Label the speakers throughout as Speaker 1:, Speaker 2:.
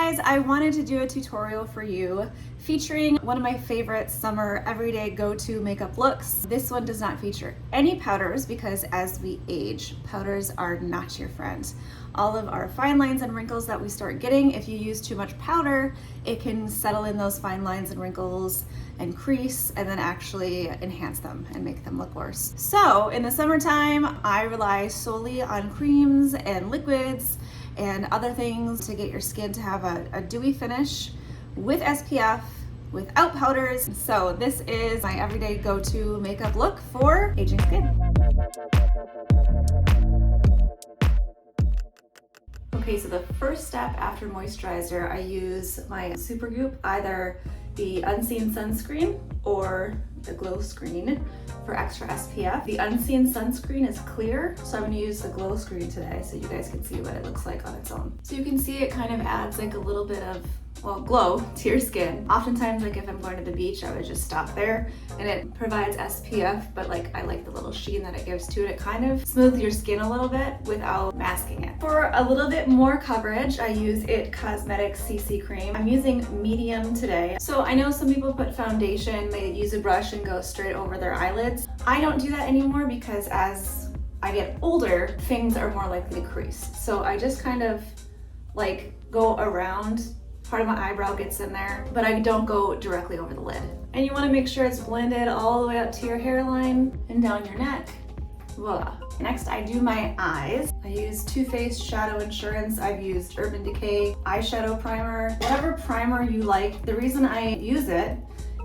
Speaker 1: guys, I wanted to do a tutorial for you featuring one of my favorite summer everyday go-to makeup looks. This one does not feature any powders because as we age, powders are not your friend. All of our fine lines and wrinkles that we start getting, if you use too much powder, it can settle in those fine lines and wrinkles and crease and then actually enhance them and make them look worse. So in the summertime, I rely solely on creams and liquids and other things to get your skin to have a dewy finish with SPF, without powders. So this is my everyday go-to makeup look for aging skin. Okay, so the first step after moisturizer, I use my Supergoop, either the Unseen Sunscreen or the Glowscreen for extra SPF. The Unseen Sunscreen is clear, so I'm gonna use the Glowscreen today so you guys can see what it looks like on its own. So you can see it kind of adds like a little bit of, well, glow to your skin. Oftentimes, like if I'm going to the beach, I would just stop there and it provides SPF, but like I like the little sheen that it gives to it. It kind of smooths your skin a little bit without masking it. For a little bit more coverage, I use ITCosmeticsCC+Cream. I'm using medium today. So I know some people put foundation, they use a brush and go straight over their eyelids. I don't do that anymore because as I get older, things are more likely to crease. So I just kind of like go around. Part of my eyebrow gets in there, but I don't go directly over the lid. And you want to make sure it's blended all the way up to your hairline and down your neck. Voila. Next, I do my eyes. I use Too Faced Shadow Insurance. I've used Urban Decay eyeshadow primer. Whatever primer you like. The reason I use it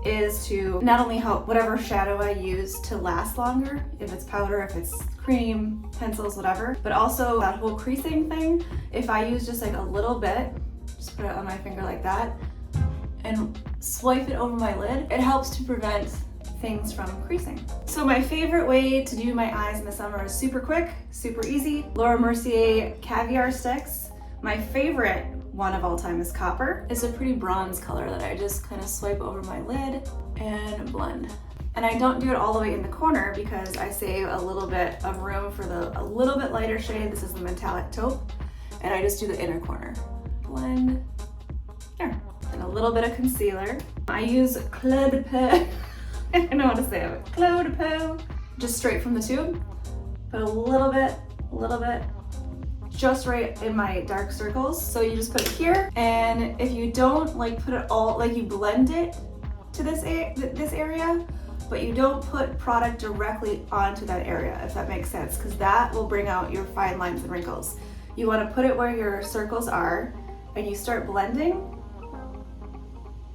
Speaker 1: is to not only help whatever shadow I use to last longer, if it's powder, if it's cream, pencils, whatever, but also that whole creasing thing. If I use just like a little bit, just put it on my finger like that and swipe it over my lid, it helps to prevent things from creasing. So my favorite way to do my eyes in the summer is super quick, super easy. Mercier Caviar sticks. My favorite one of all time is copper. It's a pretty bronze color that I just kind of swipe over my lid and blend. And I don't do it all the way in the corner because I save a little bit of room for a little bit lighter shade. This is the metallic taupe. And I just do the inner corner. Blend there. And a little bit of concealer. I use Clos de Peau. I don't know how to say it. Clos de Peau. Just straight from the tube. Put a little bit, just right in my dark circles. So you just put it here. And if you don't like put it all, like you blend it to this area, but you don't put product directly onto that area, if that makes sense, because that will bring out your fine lines and wrinkles. You want to put it where your circles are, and you start blending,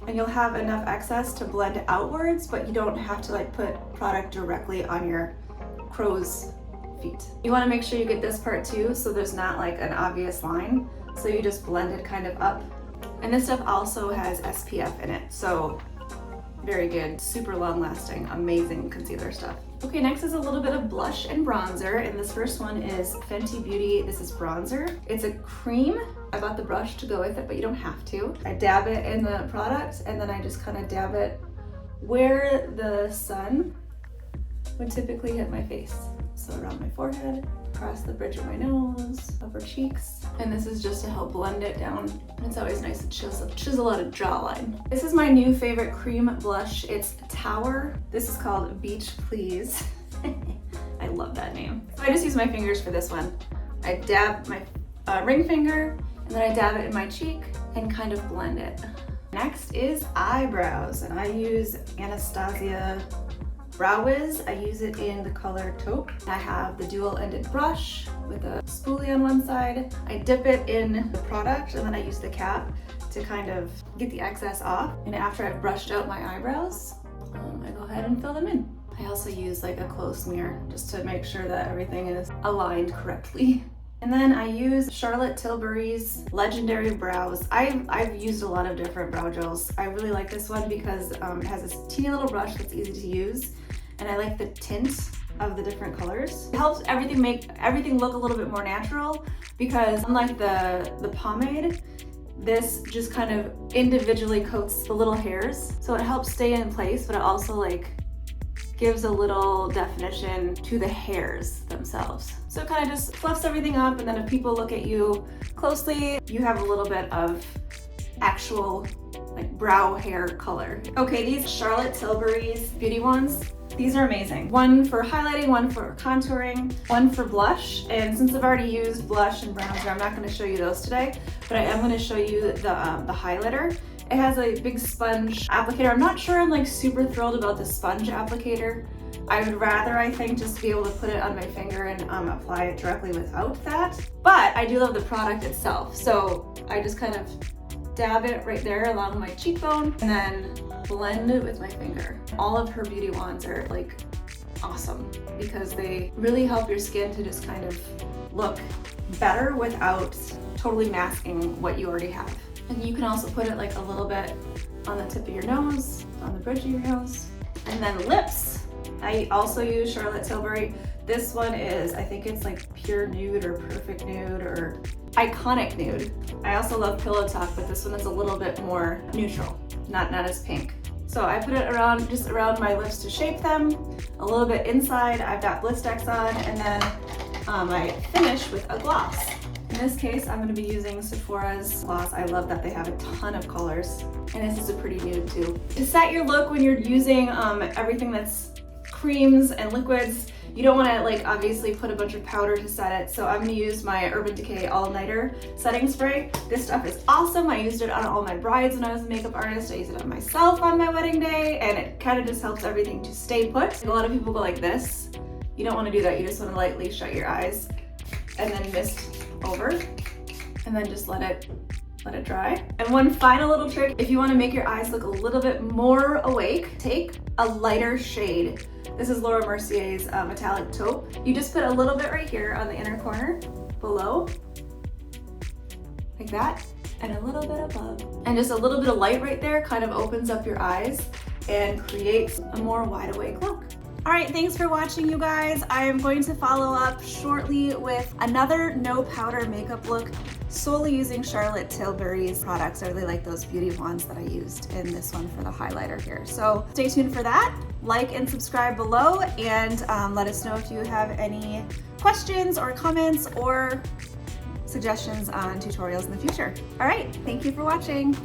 Speaker 1: and you'll have enough excess to blend outwards, but you don't have to like put product directly on your crow's feet. You want to make sure you get this part too, so there's not like an obvious line. So you just blend it kind of up. And this stuff also has SPF in it, so very good, super long lasting, amazing concealer stuff. Okay, next is a little bit of blush and bronzer, and this first one is Fenty Beauty. This is bronzer. It's a cream. I bought the brush to go with it, but you don't have to. I dab it in the product, and then I just kind of dab it where the sun would typically hit my face. So around my forehead, across the bridge of my nose, upper cheeks. And this is just to help blend it down. And it's always nice to chisel out a jawline. This is my new favorite cream blush. It's Tower. This is called Beach Please. I love that name. So I just use my fingers for this one. I dab my ring finger, and then I dab it in my cheek and kind of blend it. Next is eyebrows, and I use Anastasia Brow Wiz. I use it in the color taupe. I have the dual-ended brush with a spoolie on one side. I dip it in the product and then I use the cap to kind of get the excess off. And after I've brushed out my eyebrows, I go ahead and fill them in. I also use like a close mirror just to make sure that everything is aligned correctly. And then I use Charlotte Tilbury's Legendary Brows. I've used a lot of different brow gels. I really like this one because it has this teeny little brush that's easy to use. And I like the tint of the different colors. It helps make everything look a little bit more natural because unlike the pomade, this just kind of individually coats the little hairs. So it helps stay in place, but it also like gives a little definition to the hairs themselves. So it kind of just fluffs everything up, and then if people look at you closely, you have a little bit of actual like brow hair color. Okay, these Charlotte Tilbury's beauty wands, these are amazing. One for highlighting, one for contouring, one for blush. And since I've already used blush and bronzer, I'm not going to show you those today, but I am going to show you the highlighter. It has a big sponge applicator. I'm not sure I'm like super thrilled about the sponge applicator. I would rather, I think, just be able to put it on my finger and apply it directly without that. But I do love the product itself. So I just kind of dab it right there along my cheekbone and then blend it with my finger. All of her beauty wands are like awesome because they really help your skin to just kind of look better without totally masking what you already have. And you can also put it like a little bit on the tip of your nose, on the bridge of your nose. And then lips. I also use Charlotte Tilbury. This one is, I think it's like pure nude or perfect nude or iconic nude. I also love Pillow Talk, but this one is a little bit more neutral, not as pink. So I put it around, just around my lips to shape them, a little bit inside. I've got Blistex on, and then I finish with a gloss. In this case, I'm going to be using Sephora's gloss. I love that they have a ton of colors, and this is a pretty nude too. To set your look when you're using everything that's creams and liquids, you don't want to like obviously put a bunch of powder to set it, so I'm going to use my Urban Decay All-Nighter setting spray. This stuff is awesome. I used it on all my brides when I was a makeup artist. I used it on myself on my wedding day, and it kind of just helps everything to stay put. A lot of people go like this. You don't want to do that. You just want to lightly shut your eyes and then mist over, and then just let it dry. And one final little trick, if you want to make your eyes look a little bit more awake, take a lighter shade. This is Laura Mercier's Metallic Taupe. You just put a little bit right here on the inner corner, below, like that, and a little bit above. And just a little bit of light right there kind of opens up your eyes and creates a more wide awake look. All right, thanks for watching, you guys. I am going to follow up shortly with another no powder makeup look solely using Charlotte Tilbury's products. I really like those beauty wands that I used in this one for the highlighter here. So stay tuned for that. Like and subscribe below, and let us know if you have any questions or comments or suggestions on tutorials in the future. All right, thank you for watching.